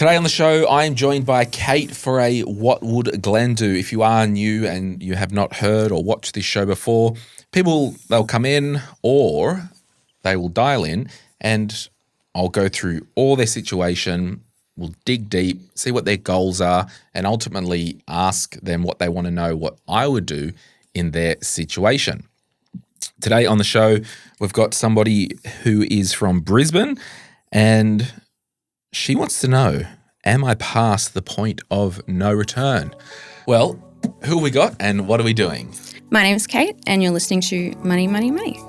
Today on the show, I am joined by Kate for a What Would Glen Do? If you are new and you have not heard or watched this show before, they'll come in or they will dial in and I'll go through all their situation. We'll dig deep, see what their goals are, and ultimately ask them what they want to know, what I would do in their situation. Today on the show, we've got somebody who is from Brisbane and she wants to know, am I past the point of no return? Well, who we got and what are we doing? My name is Kate and you're listening to Money, Money, Money.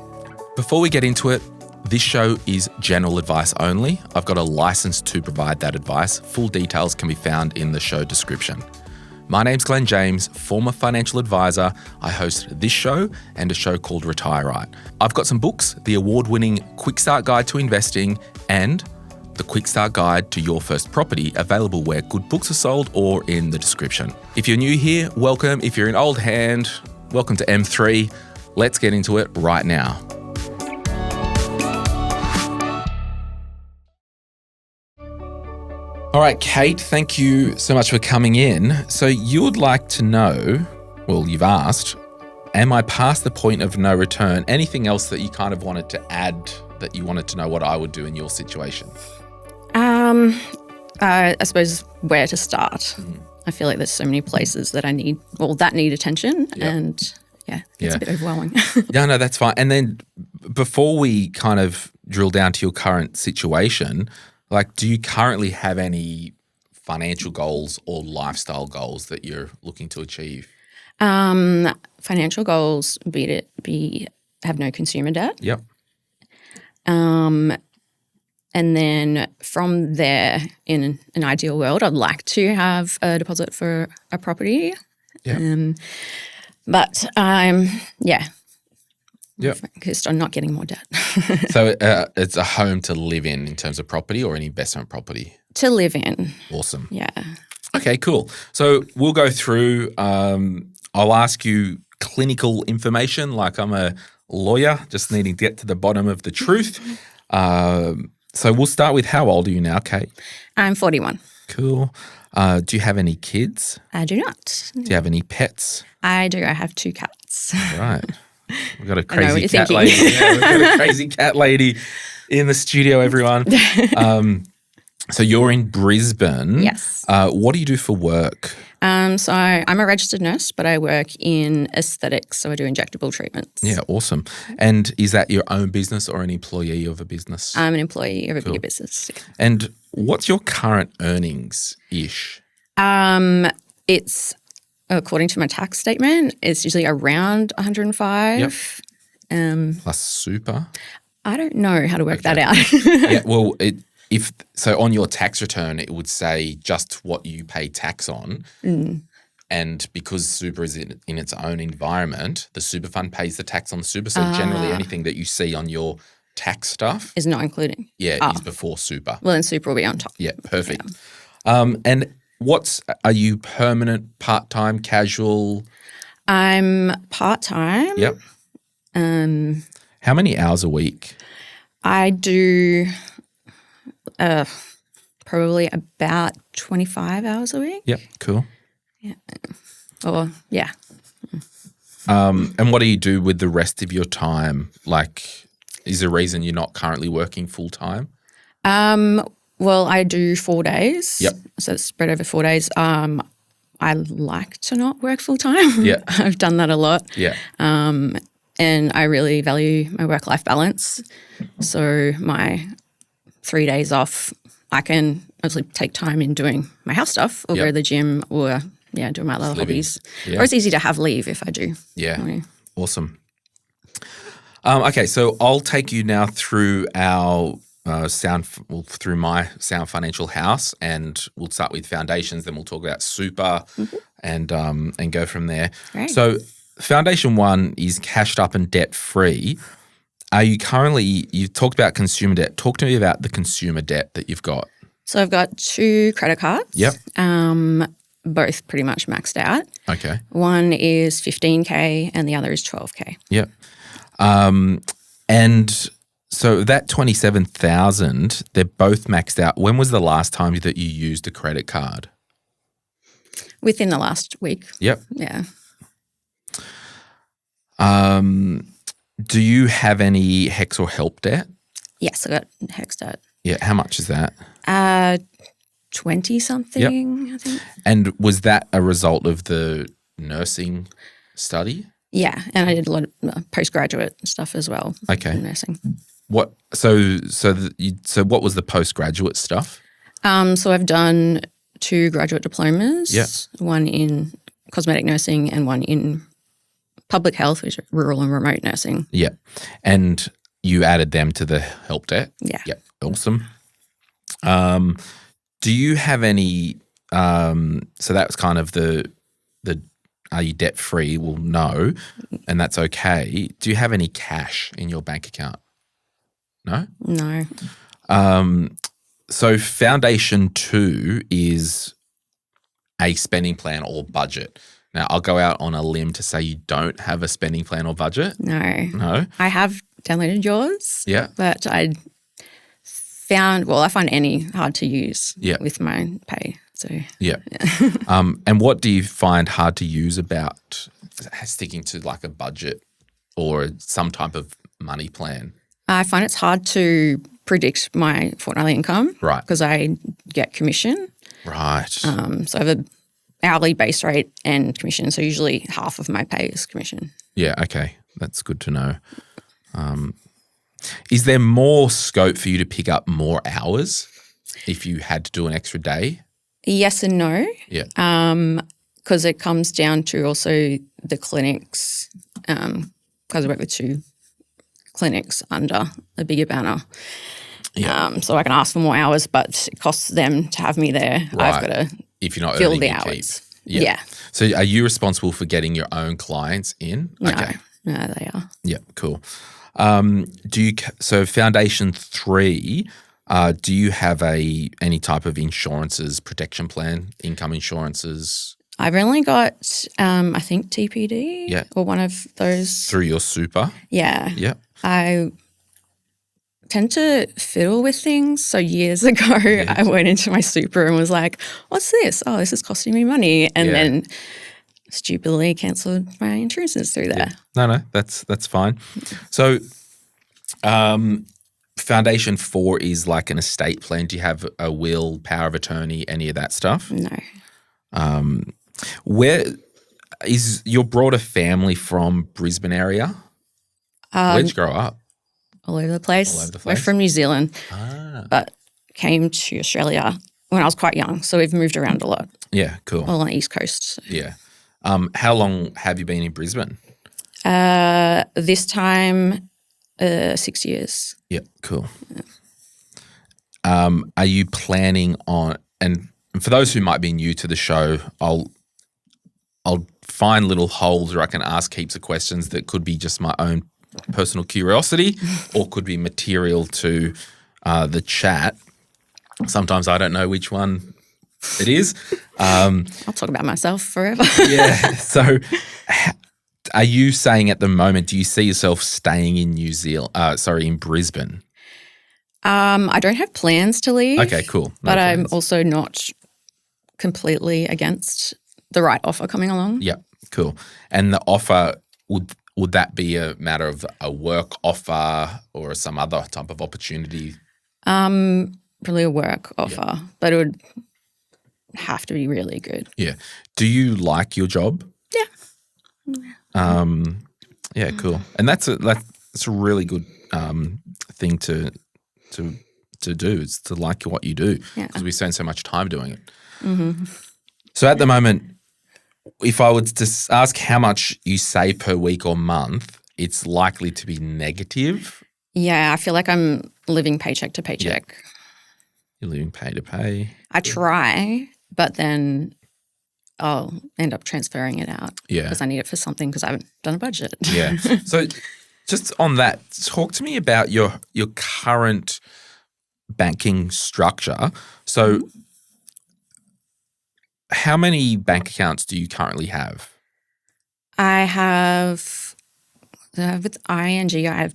Before we get into it, this show is general advice only. I've got a license to provide that advice. Full details can be found in the show description. My name's Glen James, former financial advisor. I host this show and a show called Retire Right. I've got some books, the award-winning Quick Start Guide to Investing and the Quick Start Guide to Your First Property, available where good books are sold or in the description. If you're new here, welcome. If you're an old hand, welcome to M3. Let's get into it right now. All right, Kate, thank you so much for coming in. So you would like to know, well, you've asked, am I past the point of no return? Anything else that you kind of wanted to add that you wanted to know what I would do in your situation? I suppose where to start. I feel like there's so many places that need attention and it's a bit overwhelming. No, that's fine. And then before we kind of drill down to your current situation, like, do you currently have any financial goals or lifestyle goals that you're looking to achieve? Financial goals have no consumer debt. Yep. And then from there, in an ideal world, I'd like to have a deposit for a property. Yeah. But I'm focused on not getting more debt. So it's a home to live in terms of property or an investment property? To live in. Awesome. Yeah. Okay, cool. So we'll go through, I'll ask you clinical information like I'm a lawyer, just needing to get to the bottom of the truth. So we'll start with, how old are you now, Kate? I'm 41. Cool. Do you have any kids? I do not. Do you have any pets? I do. I have 2 cats. Right. We've got a crazy cat thinking. lady. Yeah, we've got a crazy cat lady in the studio, everyone. So you're in Brisbane. Yes. What do you do for work? So I'm a registered nurse, but I work in aesthetics, so I do injectable treatments. Yeah, awesome. And is that your own business or an employee of a business? I'm an employee of a bigger business. And what's your current earnings-ish? It's, according to my tax statement, it's usually around 105. Yep. Plus super? I don't know how to work that out. Yeah, well, so on your tax return, it would say just what you pay tax on. And because super is in its own environment, the super fund pays the tax on the super. So generally anything that you see on your tax stuff is not including. Yeah, is before super. Well, then super will be on top. Yeah, perfect. Yeah. And are you permanent, part-time, casual? I'm part-time. Yep. How many hours a week? I do probably about 25 hours a week. Yep, cool. Yeah. Or, yeah. And what do you do with the rest of your time? Like, is there a reason you're not currently working full-time? Well, I do 4 days. Yep. So it's spread over 4 days. I like to not work full-time. Yeah. I've done that a lot. Yeah. And I really value my work-life balance. So my 3 days off, I can actually take time in doing my house stuff or go to the gym or, do my other hobbies. Yeah. Or it's easy to have leave if I do. Yeah. Awesome. Okay, so I'll take you now through our through my Sound Financial House, and we'll start with foundations, then we'll talk about super and go from there. Great. So foundation 1 is cashed up and debt-free. Are you currently, you've talked about consumer debt. Talk to me about the consumer debt that you've got. So I've got 2 credit cards. Yep. Both pretty much maxed out. Okay. One is $15K and the other is $12K. Yep. And So that 27,000, they're both maxed out. When was the last time that you used a credit card? Within the last week. Yep. Yeah. Do you have any HEX or HELP debt? Yes, I got HEX debt. Yeah. How much is that? 20 something, I think. And was that a result of the nursing study? Yeah, and I did a lot of postgraduate stuff as well. Okay. In nursing. What? So what was the postgraduate stuff? So I've done 2 graduate diplomas. Yeah. One in cosmetic nursing and one in public health, which is rural and remote nursing. Yeah. And you added them to the HELP debt? Yeah. Yep. Awesome. Do you have any so that was kind of the are you debt free? Well, no, and that's okay. Do you have any cash in your bank account? No? No. So foundation 2 is a spending plan or budget. Now, I'll go out on a limb to say you don't have a spending plan or budget. No. No? I have downloaded yours. Yeah. But I find any hard to use with my pay. So yeah. And what do you find hard to use about sticking to like a budget or some type of money plan? I find it's hard to predict my fortnightly income. Right. Because I get commission. Right. So I have an hourly base rate and commission. So usually half of my pay is commission. Yeah. Okay. That's good to know. Is there more scope for you to pick up more hours if you had to do an extra day? Yes and no. Yeah. Because it comes down to also the clinics, because I work with 2 clinics under a bigger banner. Yeah. So I can ask for more hours, but it costs them to have me there. Right. I've got to if you're not fill earning the your hours. keep. Yeah. Yeah. So are you responsible for getting your own clients in? No. Okay. No, they are. Yeah, cool. So foundation 3, do you have any type of insurances, protection plan, income insurances? I've only got, I think, TPD. Yeah. Or one of those. Through your super? Yeah. Yeah. I tend to fiddle with things. So years ago, I went into my super and was like, what's this? Oh, this is costing me money. And then stupidly cancelled my insurances through there. Yeah. No, that's fine. So foundation 4 is like an estate plan. Do you have a will, power of attorney, any of that stuff? No. Where is your broader family from? Brisbane area? Where'd you grow up? All over the place. All over the We're place? from New Zealand, Ah. but came to Australia when I was quite young. So we've moved around a lot, Yeah, cool. all on the East Coast. So. Yeah. How long have you been in Brisbane? This time, 6 years. Yeah, cool. Are you planning on, and for those who might be new to the show, I'll find little holes where I can ask heaps of questions that could be just my own personal curiosity or could be material to the chat. Sometimes I don't know which one it is. I'll talk about myself forever. Yeah. So are you saying at the moment, do you see yourself staying in in Brisbane? I don't have plans to leave. Okay, cool. No but plans. I'm also not completely against the right offer coming along. Yeah, cool. And the offer, would that be a matter of a work offer or some other type of opportunity? Probably a work offer, but it would have to be really good. Yeah. Do you like your job? Yeah. Yeah, cool. And that's a really good thing to do, is to like what you do, because we spend so much time doing it. Mm-hmm. So at the moment, if I was to ask how much you save per week or month, it's likely to be negative. Yeah, I feel like I'm living paycheck to paycheck. Yeah. You're living pay to pay. I try, but then I'll end up transferring it out because I need it for something because I haven't done a budget. Yeah. So just on that, talk to me about your current banking structure. So how many bank accounts do you currently have? I have with ING, I have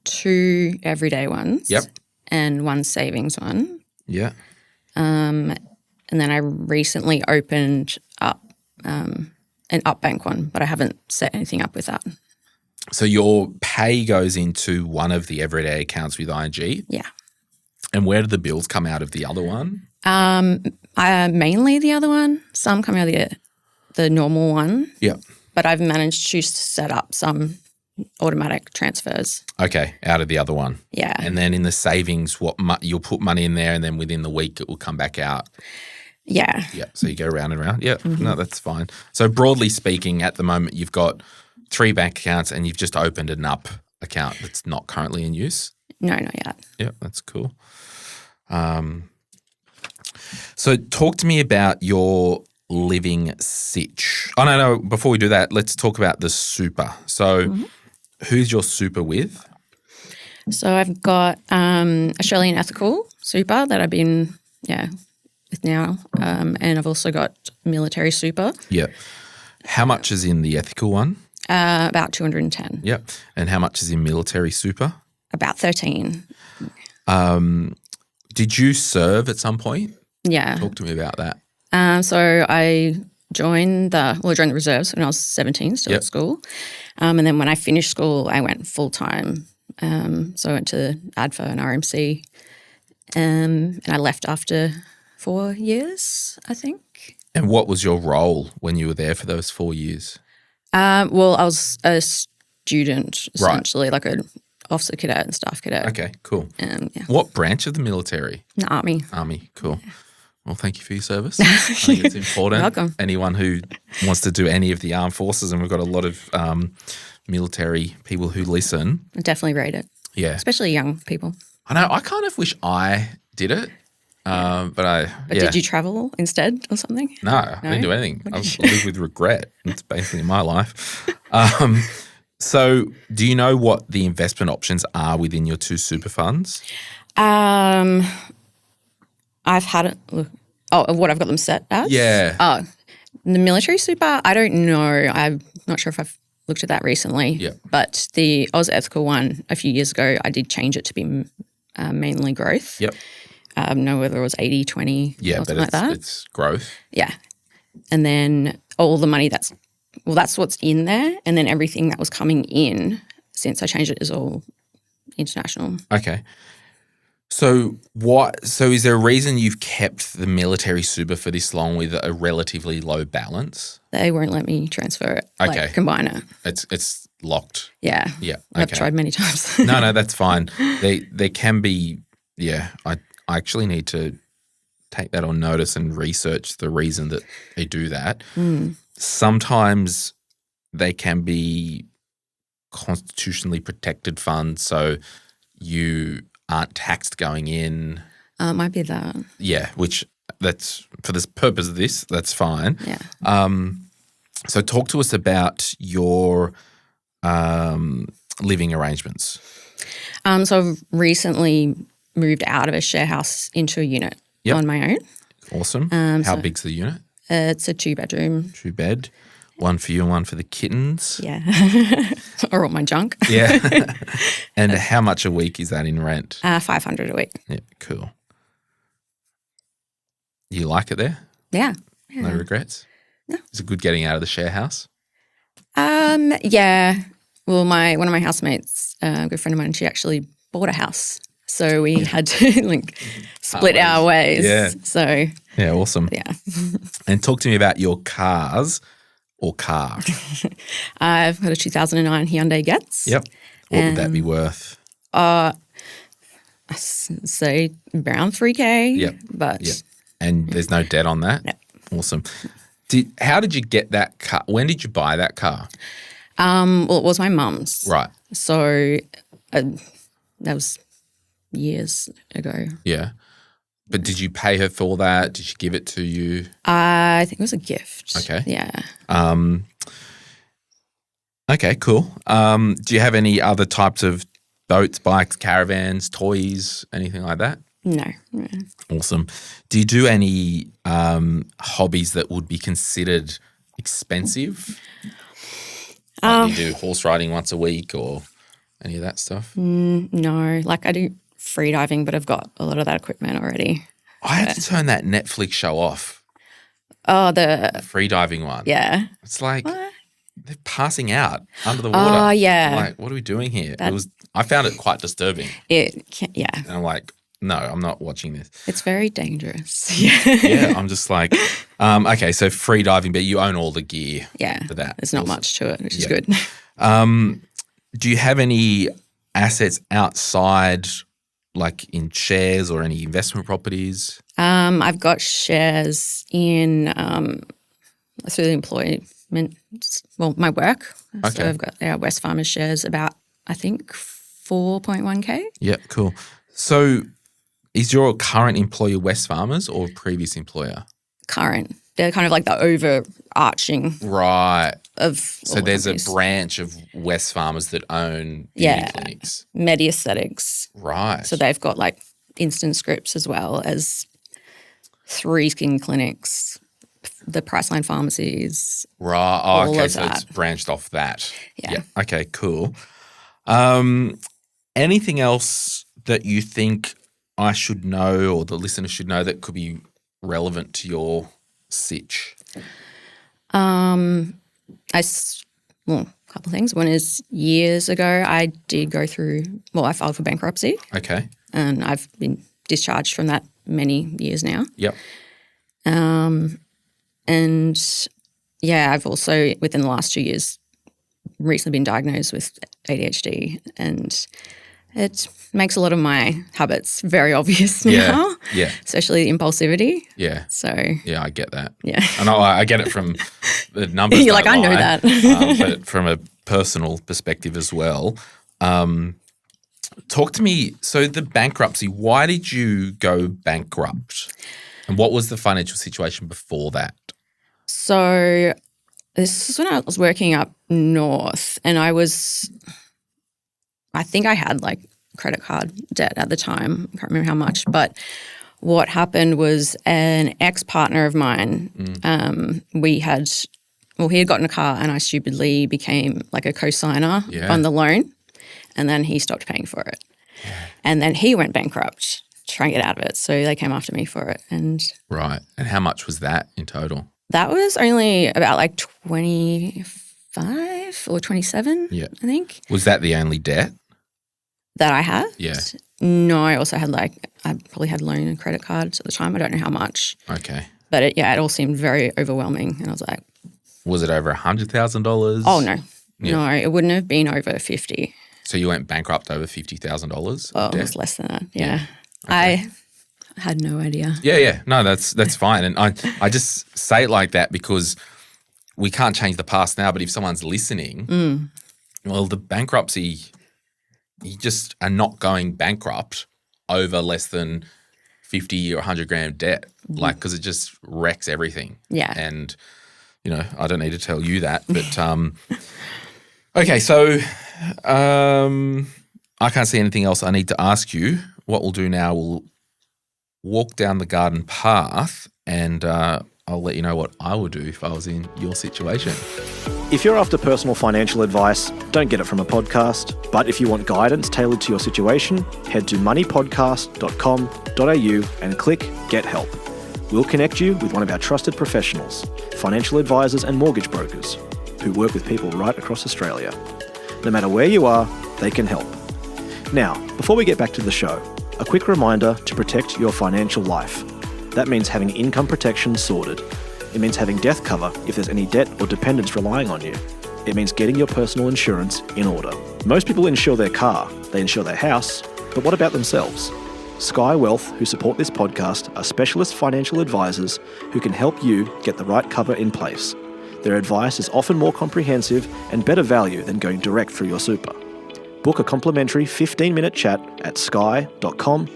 2 everyday ones. Yep. And 1 savings one. Yeah. And then I recently opened up an UpBank one, but I haven't set anything up with that. So your pay goes into one of the everyday accounts with ING. Yeah. And where do the bills come out of the other one? Mainly the other one. Some come out of the normal one. Yeah. But I've managed to set up some automatic transfers. Okay, out of the other one. Yeah. And then in the savings, you'll put money in there and then within the week it will come back out. Yeah. Yeah, so you go round and round. Yeah, no, that's fine. So broadly speaking, at the moment you've got 3 bank accounts and you've just opened an Up account that's not currently in use? No, not yet. Yeah, that's cool. So talk to me about your living sitch. Oh, no, before we do that, let's talk about the super. So who's your super with? So I've got Australian Ethical Super that I've been, with now. And I've also got military super. Yeah. How much is in the ethical one? About 210. Yeah. And how much is in military super? About 13. Did you serve at some point? Yeah. Talk to me about that. So I joined the reserves when I was 17, still at school. And then when I finished school, I went full-time. So I went to ADFA and RMC. And I left after 4 years, I think. And what was your role when you were there for those 4 years? Well, I was a student, essentially, like an officer cadet and staff cadet. Okay, cool. Yeah. What branch of the military? The Army. Army, cool. Well, thank you for your service. I think it's important. Welcome. Anyone who wants to do any of the armed forces, and we've got a lot of military people who listen. I definitely rate it. Yeah. Especially young people. I know. I kind of wish I did it, but did you travel instead or something? No, I didn't do anything. I live with regret. It's basically my life. So do you know what the investment options are within your 2 super funds? I've had it. What I've got them set as? Yeah. Oh, the military super, I don't know. I'm not sure if I've looked at that recently. Yeah. But the Oz Ethical one a few years ago, I did change it to be mainly growth. Yep. Know whether it was 80-20 or something like that. It's growth. Yeah. And then all the money that's what's in there. And then everything that was coming in since I changed it is all international. Okay. So is there a reason you've kept the military super for this long with a relatively low balance? They won't let me transfer it, combine it. It's locked. Yeah. Yeah. I've tried many times. No, that's fine. They can be, I actually need to take that on notice and research the reason that they do that. Sometimes they can be constitutionally protected funds, so you aren't taxed going in. It might be that. Yeah, which that's for the purpose of this, that's fine. Yeah. So talk to us about your living arrangements. So I've recently moved out of a share house into a unit on my own. Awesome. How big's the unit? It's a 2-bedroom. 2-bed. One for you and one for the kittens. Yeah. Or all my junk. Yeah. And how much a week is that in rent? $500 a week. Yeah, cool. You like it there? Yeah. No regrets? No. Is it good getting out of the share house? Yeah. Well, one of my housemates, a good friend of mine, she actually bought a house. So we had to split our ways. Yeah. So yeah, awesome. Yeah. And talk to me about your cars or car. I've got a 2009 Hyundai Getz. Yep. What would that be worth? I say around $3,000. Yep. But yep. And there's no debt on that? No. Awesome. How did you get that car? When did you buy that car? Well, it was my mum's. Right. So that was years ago. Yeah. But did you pay her for that? Did she give it to you? I think it was a gift. Okay. Yeah. Okay, cool. Do you have any other types of boats, bikes, caravans, toys, anything like that? No. Awesome. Do you do any hobbies that would be considered expensive? Like you do horse riding once a week or Any of that stuff? No, like I do free diving, but I've got a lot of that equipment already. I had to turn that Netflix show off. Oh, The free diving one. yeah. It's like What? they're passing out under the water. Oh, yeah. I'm like, what are we doing here? I found it quite disturbing. Yeah. And I'm like, no, I'm not watching this. It's very dangerous. Yeah, I'm just like, okay, so free diving, but you own all the gear for that. There's not much to it, which is good. Do you have any assets outside, like in shares or any investment properties? I've got shares in through the employment, my work. Okay. So I've got our West Farmers shares about, I think, 4.1K. Yeah, cool. So is your current employer West Farmers or previous employer? Current. They're kind of like the overarching right of So there's a branch of West Farmers that own beauty clinics. Medi Aesthetics. Right. So they've got like Instant Scripts as well as 3 skin clinics, the Priceline pharmacies. Right. Oh, okay. So that. it's branched off that. Yeah. Okay, cool. Anything else that you think I should know or the listener should know that could be relevant to your sitch? A couple of things. One is years ago I did go through, I filed for bankruptcy. Okay. And I've been discharged from that many years now. Yep. And I've also, within the last 2 years, recently been diagnosed with ADHD, and it makes a lot of my habits very obvious now. Yeah. Especially impulsivity. Yeah. So. Yeah, I get that. Yeah. I know I get it from the numbers. You're like, I know that. But from a personal perspective as well. Talk to me. So the bankruptcy, why did you go bankrupt? And what was the financial situation before that? So this is when I was working up north, and I think I had like credit card debt at the time. I can't remember how much, but what happened was an ex-partner of mine, he had gotten a car, and I stupidly became like a co-signer on the loan, and then he stopped paying for it. Yeah. And then he went bankrupt to try and get out of it. So they came after me for it. Right. And how much was that in total? That was only about like 25 or 27, I think. Was that the only debt? That I had? Yeah. No, I also had I probably had loan and credit cards at the time. I don't know how much. Okay. But it all seemed very overwhelming. And I was like. Was it over $100,000? Oh, no. Yeah. No, it wouldn't have been over 50. So you went bankrupt over $50,000? Oh, it was less than that. Yeah. Okay. I had no idea. Yeah. No, that's fine. And I just say it like that because we can't change the past now, but if someone's listening, well, the bankruptcy, you just are not going bankrupt over less than 50 or 100 grand debt, because it just wrecks everything. Yeah. And, I don't need to tell you that, but okay, so I can't see anything else I need to ask you. What we'll do now, we'll walk down the garden path, and I'll let you know what I would do if I was in your situation. If you're after personal financial advice, don't get it from a podcast. But if you want guidance tailored to your situation, head to moneypodcast.com.au and click Get Help. We'll connect you with one of our trusted professionals, financial advisors and mortgage brokers, who work with people right across Australia. No matter where you are, they can help. Now, before we get back to the show, a quick reminder to protect your financial life. That means having income protection sorted. It means having death cover if there's any debt or dependents relying on you. It means getting your personal insurance in order. Most people insure their car, they insure their house, but what about themselves? Sky Wealth, who support this podcast, are specialist financial advisors who can help you get the right cover in place. Their advice is often more comprehensive and better value than going direct through your super. Book a complimentary 15-minute chat at sky.com.au.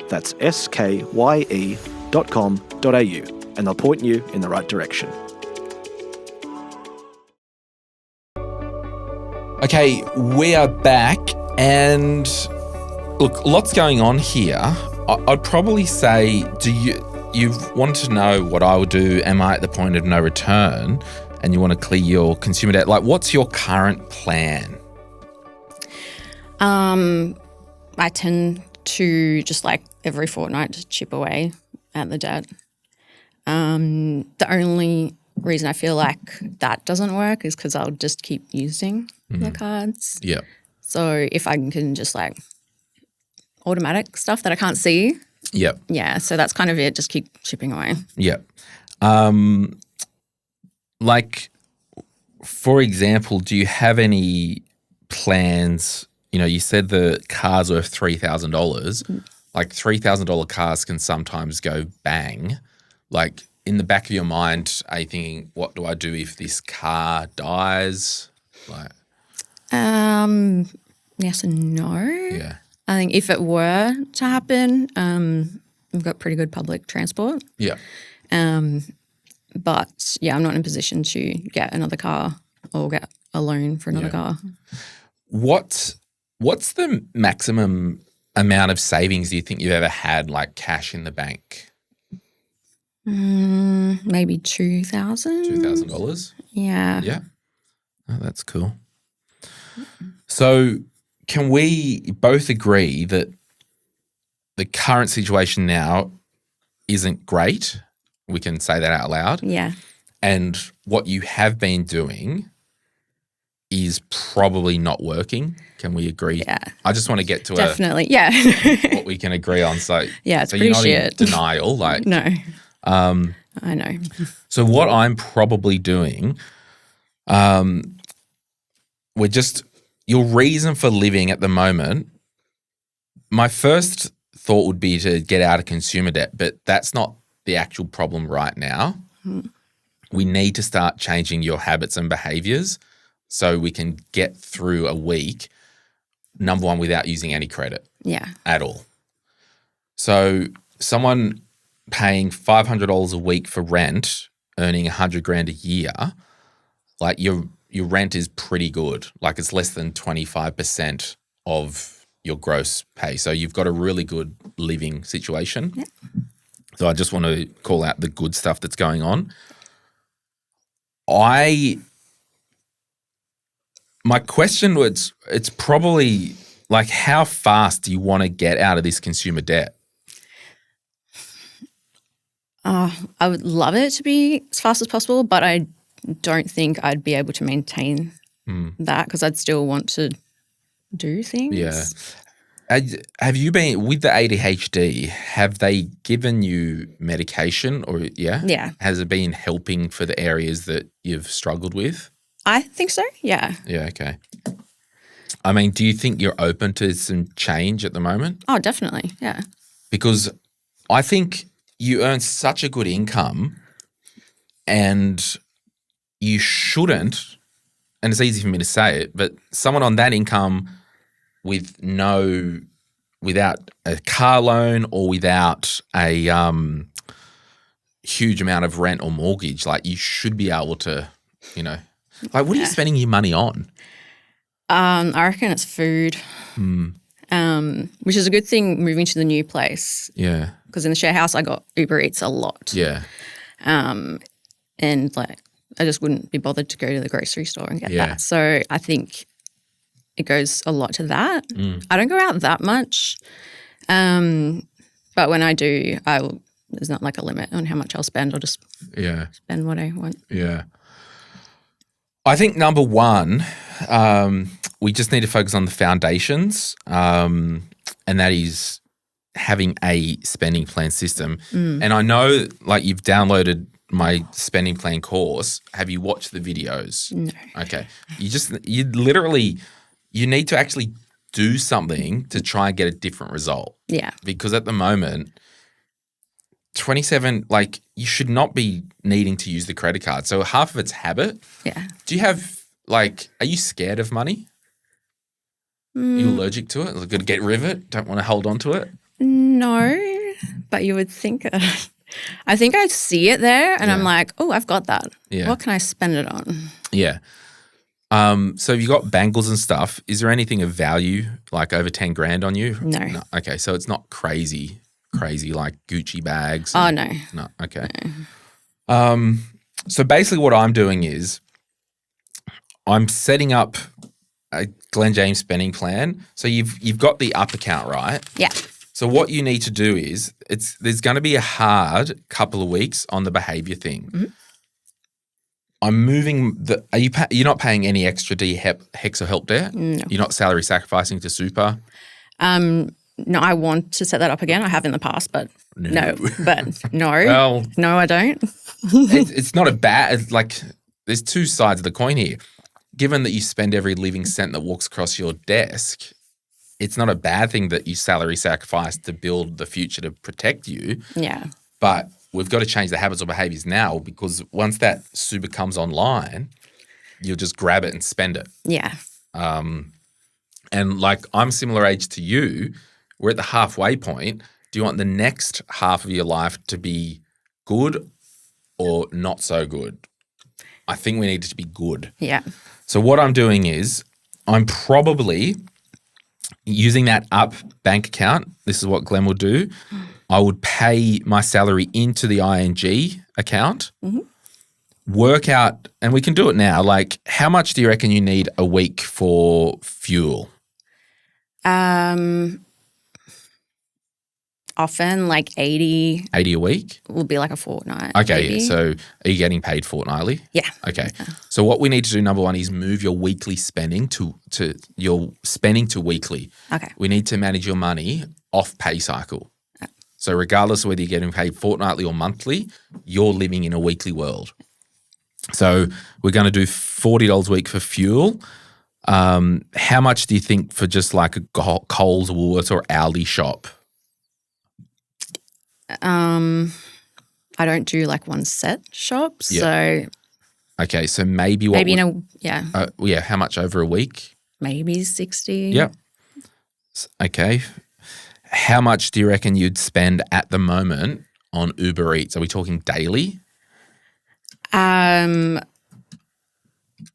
That's skye.com.au, and they'll point you in the right direction. Okay, we are back, and look, lots going on here. I'd probably say, you want to know what I would do? Am I at the point of no return? And you want to clear your consumer debt? Like, what's your current plan? I tend to just like every fortnight just chip away at the debt. The only reason I feel like that doesn't work is because I'll just keep using the cards. Yeah. So if I can just like automatic stuff that I can't see, Yep. yeah, so that's kind of it, just keep chipping away. Yep. Like, for example, do you have any plans? You know, you said the car's worth $3,000. Like $3,000 cars can sometimes go bang. Like in the back of your mind, are you thinking, what do I do if this car dies? Like, yes and no. yeah. I think if it were to happen, we've got pretty good public transport. Yeah. But yeah, I'm not in a position to get another car or get a loan for another car. What's the maximum amount of savings do you think you've ever had, like cash in the bank? Maybe $2,000. $2,000? Yeah. Yeah. Oh, that's cool. So can we both agree that the current situation now isn't great? We can say that out loud. Yeah. And what you have been doing is probably not working. Can we agree? Yeah. I just want to get to Definitely. what we can agree on. So yeah, it's so pretty you're not shit. in denial. Like No. I know. So what I'm probably doing, your reason for living at the moment, my first thought would be to get out of consumer debt, but that's not the actual problem right now. We need to start changing your habits and behaviors so we can get through a week, number one, without using any credit at all. So someone paying $500 a week for rent, earning $100,000 a year, like your rent is pretty good. Like it's less than 25% of your gross pay. So you've got a really good living situation. Yeah. So I just want to call out the good stuff that's going on. My question was, it's probably like, how fast do you want to get out of this consumer debt? I would love it to be as fast as possible, but I don't think I'd be able to maintain that because I'd still want to do things. Yeah. Have you been with the ADHD? Have they given you medication or Yeah. Has it been helping for the areas that you've struggled with? I think so. Yeah. Yeah. Okay. I mean, do you think you're open to some change at the moment? Oh, definitely. Yeah. Because I think you earn such a good income and you shouldn't, and it's easy for me to say it, but someone on that income without a car loan or without a huge amount of rent or mortgage, like you should be able to, like what are you spending your money on? I reckon it's food, which is a good thing moving to the new place. Yeah. Because in the share house I got Uber Eats a lot. Yeah. And like I just wouldn't be bothered to go to the grocery store and get Yeah. that. So I think it goes a lot to that. I don't go out that much. But when I do, there's not like a limit on how much I'll spend. I'll just spend what I want. Yeah. I think number one, we just need to focus on the foundations, and that is having a spending plan system. And I know like you've downloaded my spending plan course. Have you watched the videos? No. Okay. You need to actually do something to try and get a different result. Yeah. Because at the moment, 27, like you should not be needing to use the credit card. So half of it's habit. Yeah. Do you have like, are you scared of money? Are you allergic to it? Like, got to get rid of it? Don't want to hold on to it? No, but you would think. I think I see it there and I'm like, oh, I've got that. Yeah. What can I spend it on? Yeah. So you got bangles and stuff. Is there anything of value, like over 10 grand on you? No. Okay, so it's not crazy like Gucci bags. Oh, no. No, okay. So basically what I'm doing is I'm setting up a Glen James spending plan. So you've got the up account, right? Yeah. So what you need to do is there's going to be a hard couple of weeks on the behavior thing. Mm-hmm. I'm moving you're not paying any extra HEX or help there? No. You're not salary sacrificing to super? No, I want to set that up again. I have in the past, but no. Well, no, I don't. it's not a bad, it's like there's two sides of the coin here. Given that you spend every living cent that walks across your desk, it's not a bad thing that you salary sacrifice to build the future to protect you. Yeah. But we've got to change the habits or behaviors now, because once that super comes online, you'll just grab it and spend it. Yeah. And like, I'm similar age to you. We're at the halfway point. Do you want the next half of your life to be good or not so good? I think we need it to be good. Yeah. So what I'm doing is I'm probably using that up bank account. This is what Glenn would do. I would pay my salary into the ING account, work out, and we can do it now. Like, how much do you reckon you need a week for fuel? Often like 80 a week? will be like a fortnight. Okay, maybe. yeah. So are you getting paid fortnightly? Yeah. Okay. So what we need to do, number one, is move your weekly spending to your spending to weekly. Okay. We need to manage your money off pay cycle. So regardless of whether you're getting paid fortnightly or monthly, you're living in a weekly world. So we're going to do $40 a week for fuel. How much do you think for just like a Coles, Woolworths or Aldi shop? I don't do like one set shop, so Okay, so maybe how much over a week? maybe 60. Yep. Okay. How much do you reckon you'd spend at the moment on Uber Eats? Are we talking daily?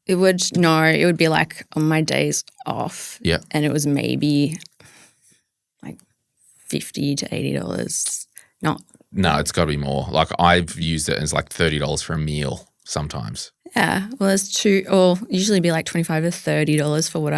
It would be like on my days off. Yeah. And it was maybe like $50 to $80. No, it's got to be more. Like, I've used it as like $30 for a meal sometimes. Yeah. Well, it's usually be like $25 to $30 for what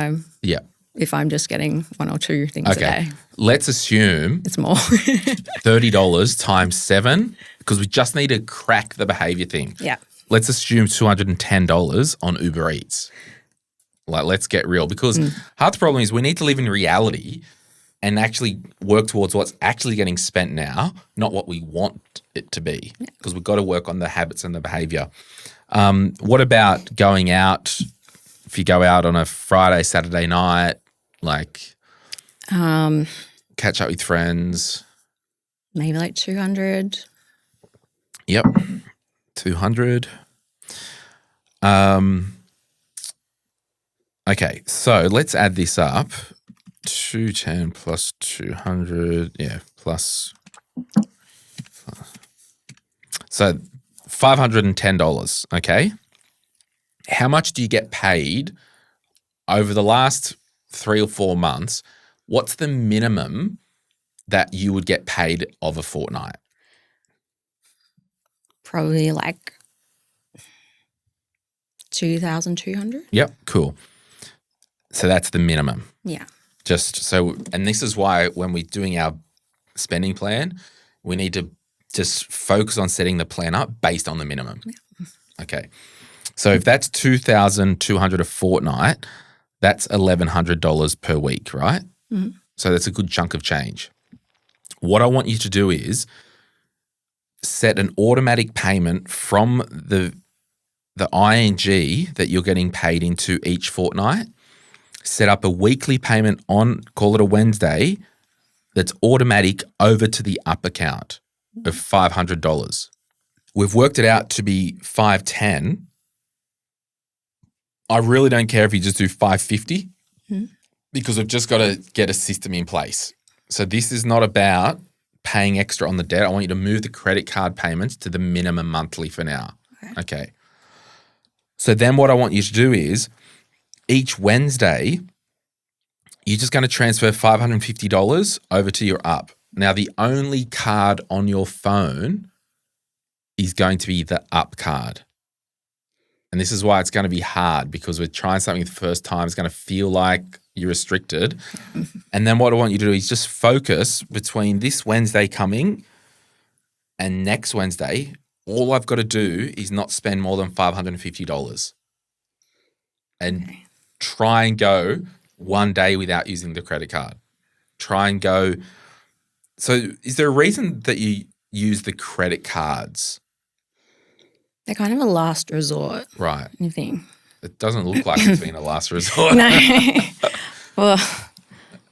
if I'm just getting one or two things a day. Let's assume It's more. $30 times 7, because we just need to crack the behavior thing. Yeah. Let's assume $210 on Uber Eats. Like, let's get real, because half the problem is we need to live in reality and actually work towards what's actually getting spent now, not what we want it to be, because we've got to work on the habits and the behavior. What about going out? If you go out on a Friday, Saturday night, like catch up with friends. Maybe like 200. Yep, 200. Okay, so let's add this up. 210 plus 200, plus. So $510, okay? How much do you get paid over the last 3 or 4 months? What's the minimum that you would get paid of a fortnight? Probably like 2,200. Yep, cool. So that's the minimum. Yeah. And this is why when we're doing our spending plan, we need to just focus on setting the plan up based on the minimum. Yeah. Okay. So if that's $2,200 a fortnight, that's $1,100 per week, right? Mm-hmm. So that's a good chunk of change. What I want you to do is set an automatic payment from the ING that you're getting paid into each fortnight. Set up a weekly payment on, call it a Wednesday, that's automatic over to the up account of $500. We've worked it out to be $510. I really don't care if you just do $550 because we've just got to get a system in place. So this is not about paying extra on the debt. I want you to move the credit card payments to the minimum monthly for now. Okay. So then what I want you to do is each Wednesday, you're just going to transfer $550 over to your up. Now, the only card on your phone is going to be the up card. and this is why it's going to be hard because we're trying something the first time. It's going to feel like you're restricted. And then what I want you to do is just focus between this Wednesday coming and next Wednesday. All I've got to do is not spend more than $550 and try and go one day without using the credit card. Try and go. So is there a reason that you use the credit cards? They're kind of a last resort. Right. Thing. It doesn't look like it's been a last resort. No. Well,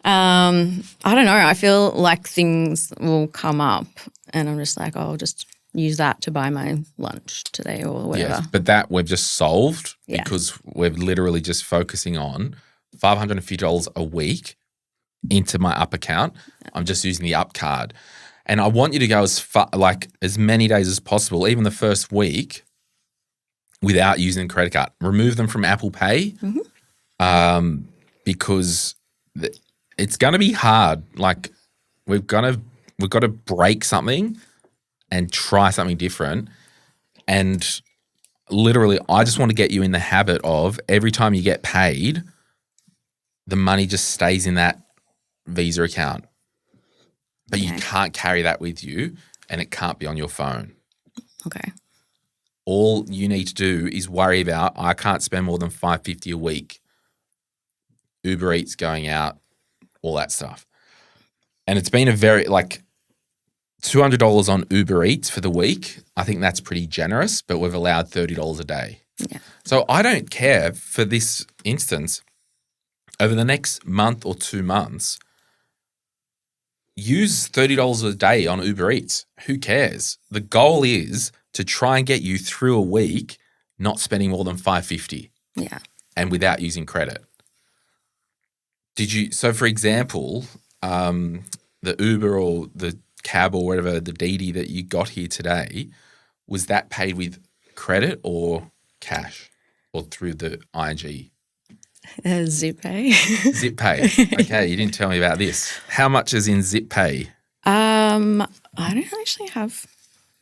I don't know. I feel like things will come up and I'm just like, I'll just use that to buy my lunch today or whatever. Yes, but that we've just solved Yeah. because we're literally just focusing on $550 a week into my up account. I'm just using the up card. And I want you to go as many days as possible, even the first week, without using the credit card. Remove them from Apple Pay because it's going to be hard. Like we've got to break something and try something different. And literally, I just want to get you in the habit of every time you get paid, the money just stays in that Visa account. But you can't carry that with you and it can't be on your phone. Okay. All you need to do is worry about, I can't spend more than $550 a week. Uber Eats going out, all that stuff. And it's been a very, $200 on Uber Eats for the week. I think that's pretty generous, but we've allowed $30 a day. Yeah. So I don't care for this instance. Over the next month or 2 months, use $30 a day on Uber Eats. Who cares? The goal is to try and get you through a week not spending more than $550. Yeah. And without using credit. So for example, the Uber or the cab or whatever, the DD that you got here today, was that paid with credit or cash or through the ING? Zip Pay. Zip Pay. Okay, you didn't tell me about this. How much is in Zip Pay? I don't actually have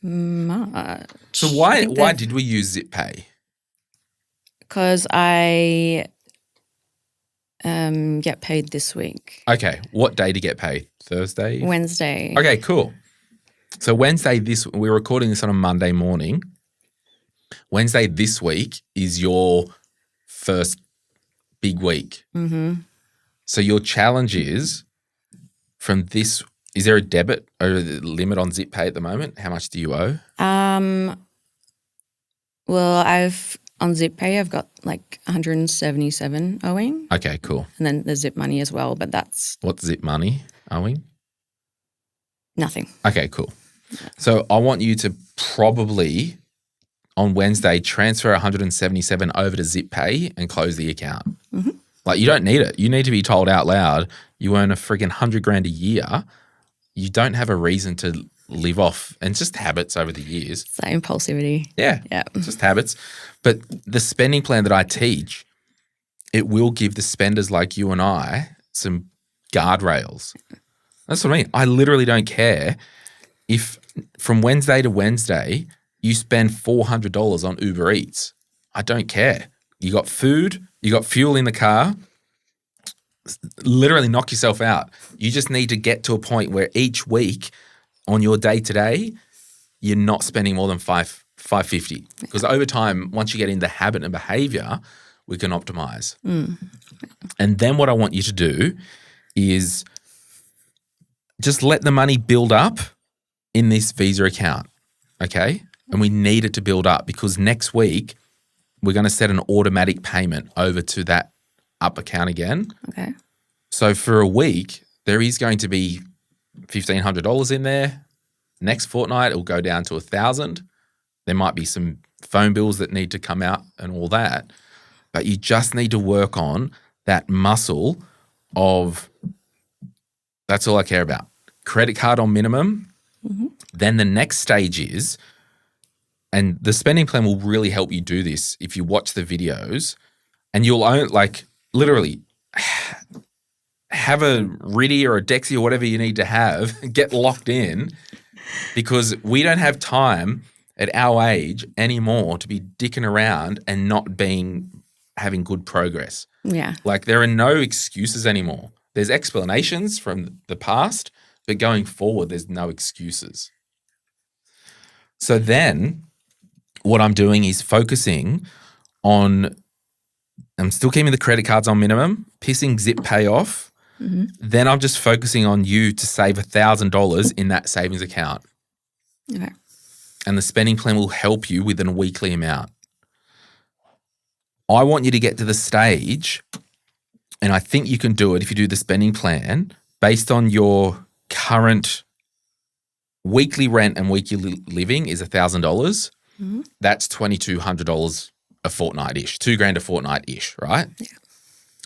much. So why did we use Zip Pay? Because I get paid this week. Okay, what day to get paid? Thursday? Wednesday. Okay, cool. So Wednesday we're recording this on a Monday morning. Wednesday this week is your first big week. Mm-hmm. So your challenge is from this, is there a debit or a limit on Zip Pay at the moment? How much do you owe? Well, on Zip Pay, I've got 177 owing. Okay, cool. And then there's Zip Money as well, but that's What's Zip Money owing? nothing. Okay, cool. So I want you to probably on Wednesday transfer 177 over to Zip Pay and close the account. Mm-hmm. You don't need it. You need to be told out loud you earn a friggin' $100,000 a year. You don't have a reason to live off, and it's just habits over the years. It's that impulsivity. Yeah, it's just habits. But the spending plan that I teach, it will give the spenders like you and I some guardrails. That's what I mean. I literally don't care if from Wednesday to Wednesday you spend $400 on Uber Eats. I don't care. You got food, you got fuel in the car. Literally knock yourself out. You just need to get to a point where each week on your day-to-day, you're not spending more than $550. Because over time, once you get in the habit and behavior, we can optimize. And then what I want you to do is just let the money build up in this Visa account, okay? And we need it to build up because next week we're going to set an automatic payment over to that up account again. Okay. So for a week, there is going to be $1,500 in there. Next fortnight, it will go down to $1,000. There might be some phone bills that need to come out and all that. But you just need to work on that muscle of that's all I care about. Credit card on minimum. Mm-hmm. Then the next stage is, and the spending plan will really help you do this if you watch the videos and you'll own, literally have a Riddy or a Dexy or whatever you need to have, get locked in because we don't have time at our age anymore to be dicking around and not having good progress. Yeah. Like there are no excuses anymore. There's explanations from the past, but going forward, there's no excuses. So then what I'm doing is focusing on, I'm still keeping the credit cards on minimum, pissing Zip Pay off. Mm-hmm. Then I'm just focusing on you to save $1,000 in that savings account. Okay. And the spending plan will help you within a weekly amount. I want you to get to the stage, and I think you can do it if you do the spending plan based on your current weekly rent and weekly living is $1,000. Mm-hmm. That's $2,200 a fortnight-ish, $2,000 a fortnight-ish, right? Yeah.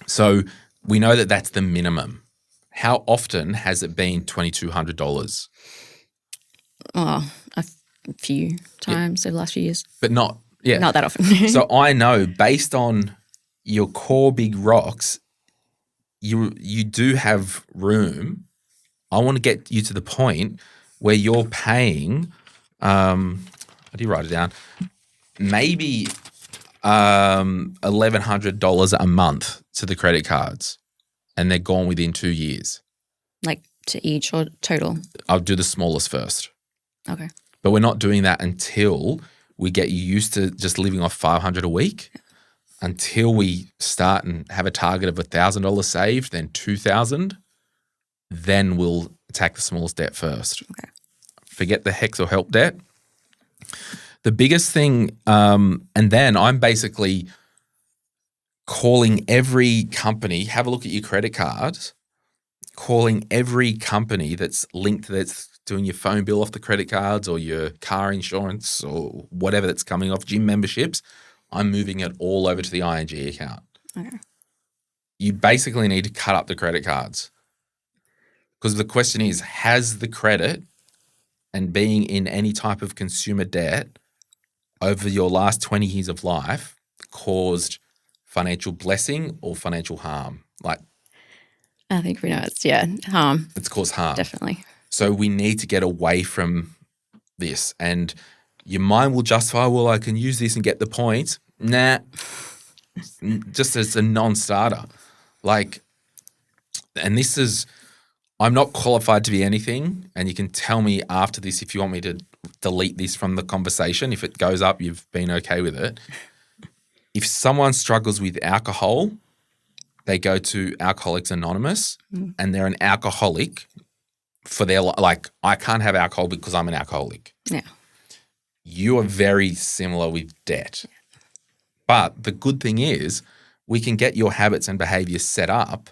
So we know that that's the minimum. How often has it been $2,200? Oh, a few times over the last few years. But not that often. So I know based on your core big rocks, you do have room. I want to get you to the point where you're paying, how do you write it down? Maybe $1,100 a month to the credit cards, and they're gone within 2 years. Like to each or total? I'll do the smallest first. Okay. But we're not doing that until we get you used to just living off $500 a week. Until we start and have a target of $1,000 saved, then $2,000, then we'll attack the smallest debt first. Okay. Forget the HEX or HELP debt. The biggest thing, and then I'm basically calling every company, have a look at your credit cards, calling every company that's linked, that's doing your phone bill off the credit cards or your car insurance or whatever that's coming off, gym memberships, I'm moving it all over to the ING account. Okay. You basically need to cut up the credit cards because the question is, has the credit and being in any type of consumer debt over your last 20 years of life caused financial blessing or financial harm? Like, I think we know it's harm. It's caused harm. Definitely. So we need to get away from this. And your mind will justify, well, I can use this and get the points. Nah, just as a non-starter. Like, and this is, I'm not qualified to be anything, and you can tell me after this if you want me to delete this from the conversation. If it goes up, you've been okay with it. If someone struggles with alcohol, they go to Alcoholics Anonymous and they're an alcoholic for their, like, I can't have alcohol because I'm an alcoholic. Yeah. You are very similar with debt. But the good thing is we can get your habits and behaviors set up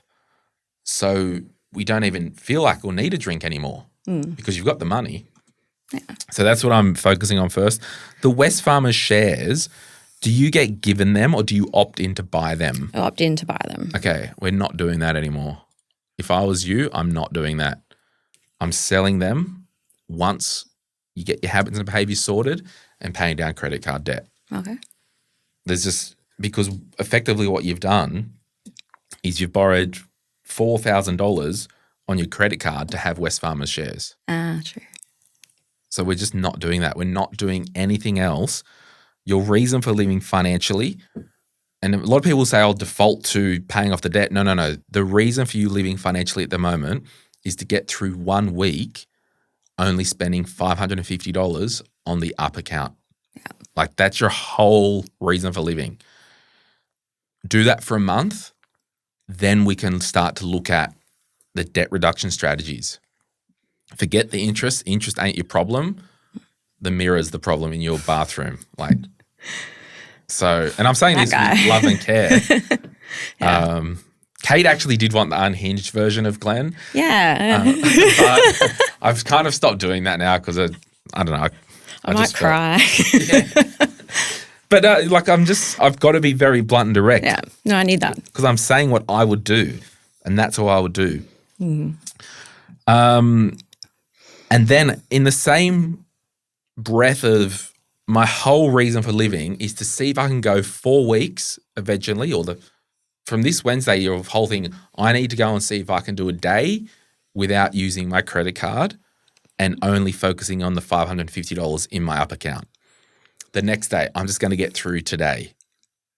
so we don't even feel like we'll need a drink anymore because you've got the money. Yeah. So that's what I'm focusing on first. The West Farmers shares, do you get given them or do you opt in to buy them? I opt in to buy them. Okay, we're not doing that anymore. If I was you, I'm not doing that. I'm selling them once you get your habits and behaviors sorted and paying down credit card debt. Okay. There's just, because effectively what you've done is you've borrowed $4,000 on your credit card to have West Farmers shares. True. So we're just not doing that. We're not doing anything else. Your reason for living financially, and a lot of people say, I'll default to paying off the debt. No. The reason for you living financially at the moment is to get through 1 week only spending $550 on the up account. Yeah. Like that's your whole reason for living. Do that for a month, then we can start to look at the debt reduction strategies. Forget the interest. Interest ain't your problem. The mirror's the problem in your bathroom. Like, so, and I'm saying this with love and care. Yeah. Kate actually did want the unhinged version of Glen. Yeah. But I've kind of stopped doing that now because I don't know. I might cry. But I've got to be very blunt and direct. Yeah. No, I need that. Because I'm saying what I would do, and that's what I would do. Mm. And then in the same breath of my whole reason for living is to see if I can go 4 weeks eventually, or from this Wednesday, your whole thing, I need to go and see if I can do a day without using my credit card and only focusing on the $550 in my up account. The next day, I'm just going to get through today.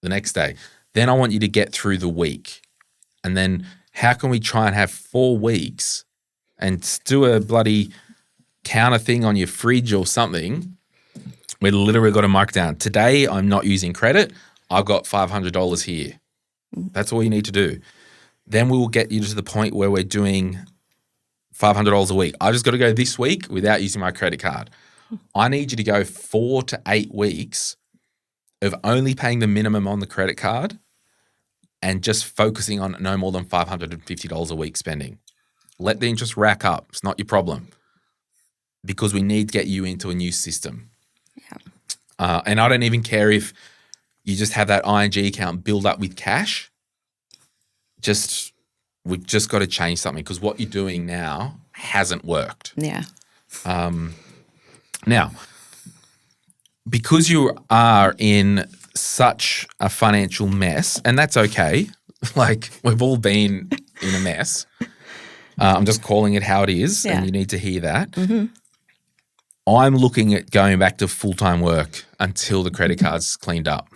The next day. Then I want you to get through the week. And then how can we try and have 4 weeks and do a bloody counter thing on your fridge or something? We literally got to mark down. Today, I'm not using credit. I've got $500 here. That's all you need to do. Then we will get you to the point where we're doing $500 a week. I just got to go this week without using my credit card. I need you to go 4 to 8 weeks of only paying the minimum on the credit card and just focusing on no more than $550 a week spending. Let the interest rack up. It's not your problem because we need to get you into a new system. Yeah. And I don't even care if you just have that ING account build up with cash. We've just got to change something because what you're doing now hasn't worked. Yeah. Now, because you are in such a financial mess, and that's okay, like we've all been in a mess. I'm just calling it how it is, and you need to hear that. Mm-hmm. I'm looking at going back to full-time work until the credit card's cleaned up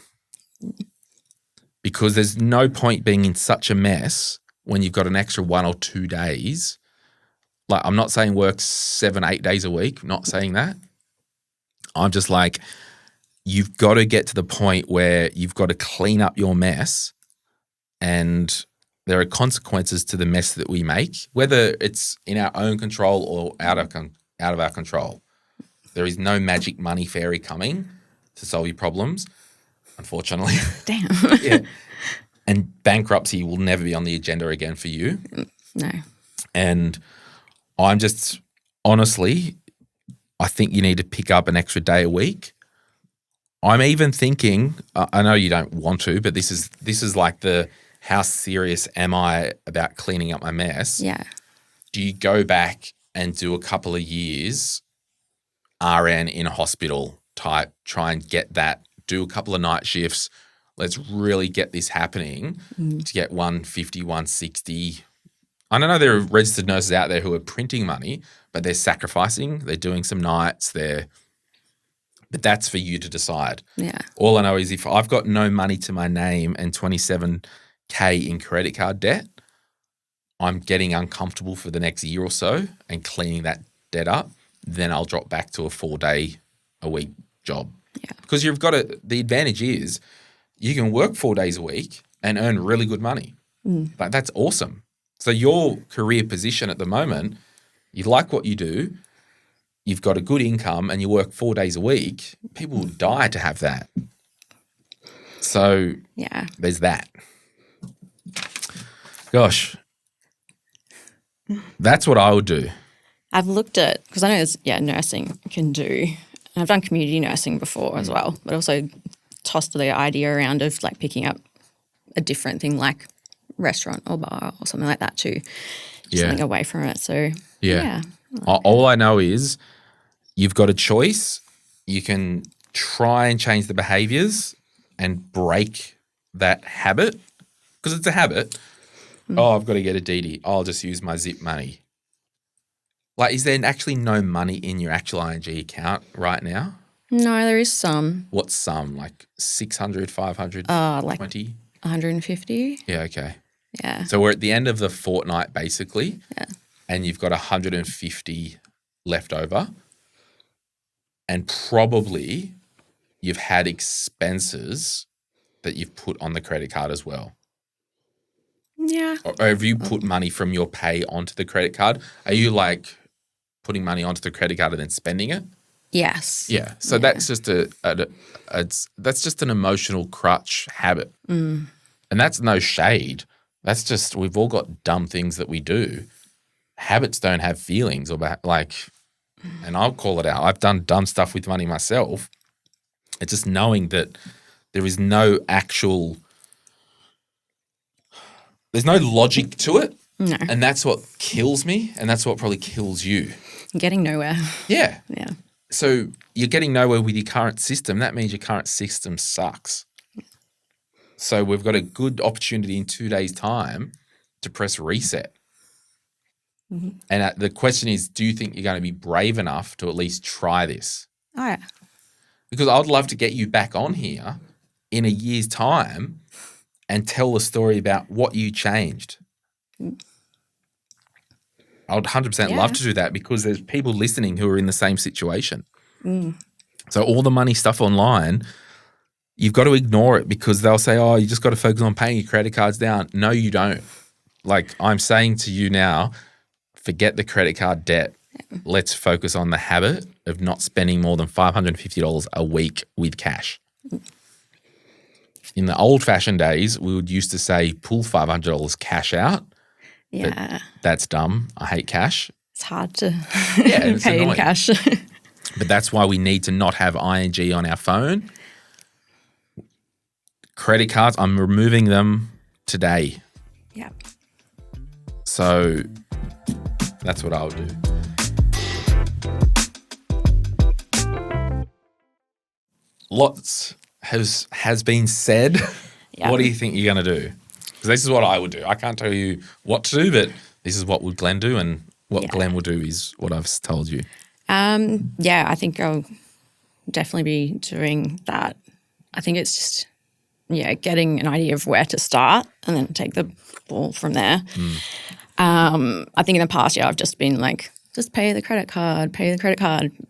because there's no point being in such a mess when you've got an extra 1 or 2 days. Like I'm not saying work 7, 8 days a week. I'm not saying that. I'm just like, you've got to get to the point where you've got to clean up your mess and there are consequences to the mess that we make, whether it's in our own control or out of our control. There is no magic money fairy coming to solve your problems, unfortunately. Damn. Yeah. And bankruptcy will never be on the agenda again for you. No. And I'm just, honestly, I think you need to pick up an extra day a week. I'm even thinking, I know you don't want to, but this is like the how serious am I about cleaning up my mess? Yeah. Do you go back and do a couple of years RN in a hospital type, try and get that, do a couple of night shifts, let's really get this happening to get 150, 160. I don't know, there are registered nurses out there who are printing money, but they're sacrificing, they're doing some nights, but that's for you to decide. Yeah. All I know is if I've got no money to my name and $27K in credit card debt, I'm getting uncomfortable for the next year or so and cleaning that debt up, then I'll drop back to a 4-day-a-week job. Yeah. Because the advantage is you can work 4 days a week and earn really good money. Like that's awesome. So your career position at the moment, you like what you do, you've got a good income and you work 4 days a week, people will die to have that. So there's that. Gosh, that's what I would do. I've looked at, because I know there's, nursing can do, and I've done community nursing before as well, but also tossed the idea around of like picking up a different thing like restaurant or bar or something like that too. Just something away from it. So, All I know is you've got a choice. You can try and change the behaviors and break that habit because it's a habit. Oh, I've got to get a DD. I'll just use my Zip money. Like, is there actually no money in your actual ING account right now? No, there is some. What's some? Like 600, 500, like 20? 150. Yeah, okay. Yeah. So we're at the end of the fortnight basically. Yeah. And you've got 150 left over. And probably you've had expenses that you've put on the credit card as well. Yeah. Or have you put money from your pay onto the credit card? Are you like putting money onto the credit card and then spending it? Yes. Yeah. So that's just that's just an emotional crutch habit. And that's no shade. That's just we've all got dumb things that we do. Habits don't have feelings or and I'll call it out. I've done dumb stuff with money myself. It's just knowing that there is no there's no logic to it. No. And that's what kills me and that's what probably kills you. Getting nowhere. Yeah. Yeah. So you're getting nowhere with your current system. That means your current system sucks. So we've got a good opportunity in 2 days' time to press reset. Mm-hmm. And the question is, do you think you're going to be brave enough to at least try this? Oh, yeah. because I'd love to get you back on here in a year's time and tell the story about what you changed. I would 100% love to do that because there's people listening who are in the same situation. So all the money stuff online, you've got to ignore it because they'll say, oh, you just got to focus on paying your credit cards down. No, you don't. Like I'm saying to you now, forget the credit card debt. Let's focus on the habit of not spending more than $550 a week with cash. In the old-fashioned days, we would used to say pull $500 cash out. Yeah. That's dumb. I hate cash. It's hard to it's pay in annoying. cash. But that's why we need to not have ING on our phone. Credit cards, I'm removing them today. Yeah. So that's what I'll do. Lots has been said. Yeah. What do you think you're going to do? Because this is what I would do. I can't tell you what to do, but this is what would Glen do, and what Glen will do is what I've told you. Yeah, I think I'll definitely be doing that. I think it's just, getting an idea of where to start and then take the ball from there. I think in the past, I've just been like, just pay the credit card,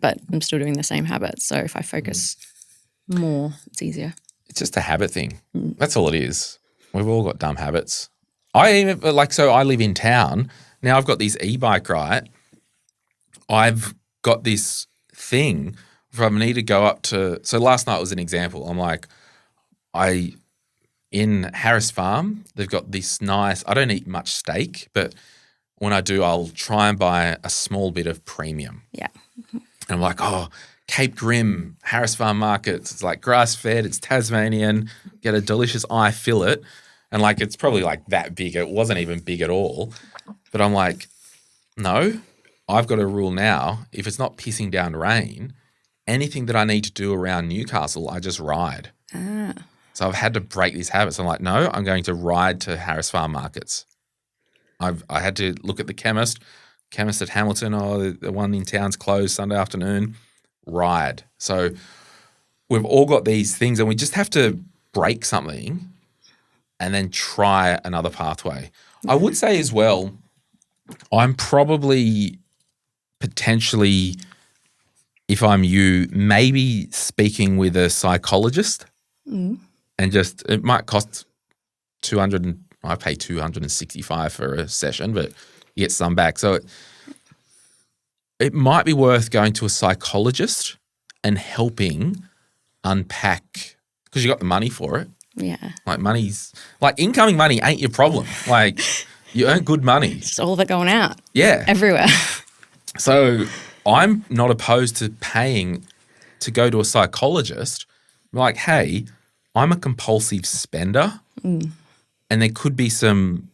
but I'm still doing the same habits. So if I focus more, it's easier. It's just a habit thing. That's all it is. We've all got dumb habits. I live in town. Now I've got this e-bike, right? I've got this thing where I need to go up to – so last night was an example. I'm like in Harris Farm, they've got this nice – I don't eat much steak, but when I do, I'll try and buy a small bit of premium. Yeah. And I'm like, oh, Cape Grim, Harris Farm Markets, it's like grass-fed, it's Tasmanian, get a delicious eye fillet. And like it's probably like that big. It wasn't even big at all. But I'm like, no, I've got a rule now. If it's not pissing down rain, anything that I need to do around Newcastle, I just ride. So I've had to break these habits. I'm like, no, I'm going to ride to Harris Farm Markets. I had to look at the chemist at Hamilton, the one in town's closed Sunday afternoon, ride. So we've all got these things and we just have to break something and then try another pathway. I would say as well, I'm probably potentially, if I'm you, maybe speaking with a psychologist and just, it might cost I pay $265 for a session, but you get some back. So it might be worth going to a psychologist and helping unpack, because you got the money for it. Yeah. Like incoming money ain't your problem. Like you earn good money. It's all of it going out. Yeah. Everywhere. So I'm not opposed to paying to go to a psychologist. Like, hey, I'm a compulsive spender and there could be some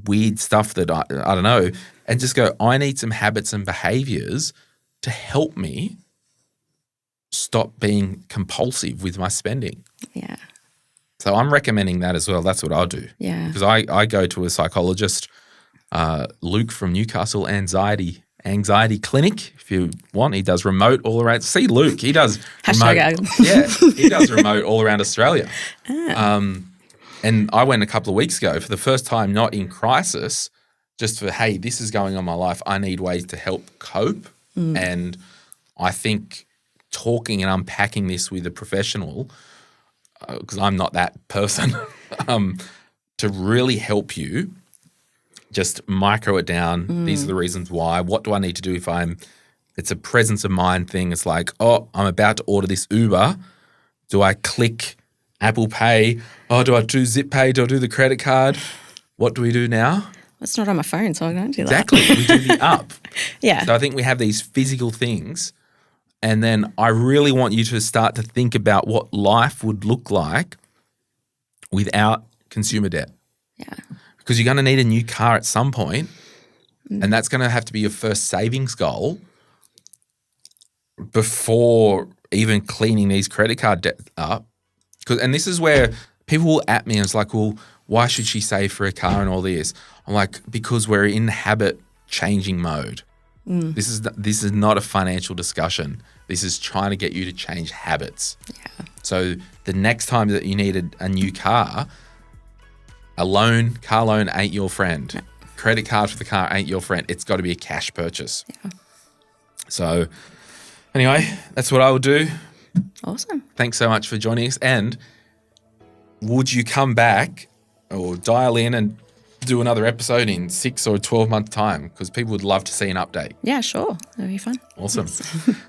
weird stuff that I don't know, and just go, I need some habits and behaviors to help me stop being compulsive with my spending. Yeah. So I'm recommending that as well. That's what I'll do. Yeah. Because I go to a psychologist, Luke from Newcastle Anxiety Clinic. If you want, he does remote all around. See Luke, he does remote. He does remote all around Australia. And I went a couple of weeks ago for the first time, not in crisis, just for, hey, this is going on in my life. I need ways to help cope. And I think talking and unpacking this with a professional, because I'm not that person, to really help you just micro it down. These are the reasons why. What do I need to do if it's a presence of mind thing. It's like, oh, I'm about to order this Uber. Do I click Apple Pay? Oh, do I do Zip Pay? Do I do the credit card? What do we do now? It's not on my phone, so I don't do that. Exactly. We do the up. Yeah. So I think we have these physical things, and then I really want you to start to think about what life would look like without consumer debt. Yeah. Because you're going to need a new car at some point, and that's going to have to be your first savings goal before even cleaning these credit card debt up. And this is where people will at me and it's like, well, why should she save for a car and all this? I'm like, because we're in habit changing mode. This is not a financial discussion. This is trying to get you to change habits. Yeah. So the next time that you need a new car, car loan ain't your friend. Yeah. Credit card for the car ain't your friend. It's got to be a cash purchase. Yeah. So anyway, that's what I would do. Awesome. Thanks so much for joining us. And would you come back or dial in and do another episode in 6 or 12 months' time? Because people would love to see an update. Yeah, sure. That'd be fun. Awesome.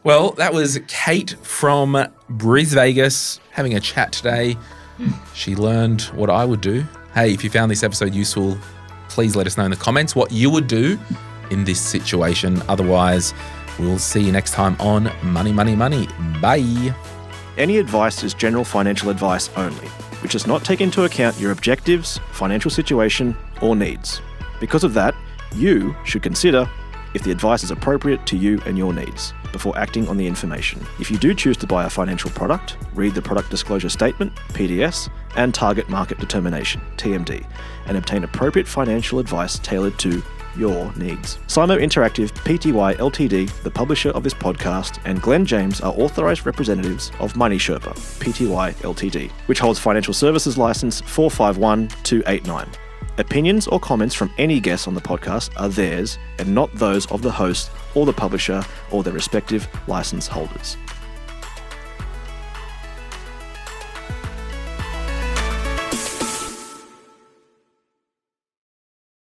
Well, that was Kate from Vegas having a chat today. She learned what I would do. Hey, if you found this episode useful, please let us know in the comments what you would do in this situation. Otherwise, we'll see you next time on Money, Money, Money. Bye. Any advice is general financial advice only, which does not take into account your objectives, financial situation, or needs. Because of that, you should consider if the advice is appropriate to you and your needs before acting on the information. If you do choose to buy a financial product, read the Product Disclosure Statement, PDS, and Target Market Determination, TMD, and obtain appropriate financial advice tailored to your needs. Simo Interactive Pty Ltd, the publisher of this podcast, and Glen James are authorised representatives of Money Sherpa Pty Ltd, which holds financial services license 451289. Opinions or comments from any guests on the podcast are theirs and not those of the host or the publisher or their respective license holders.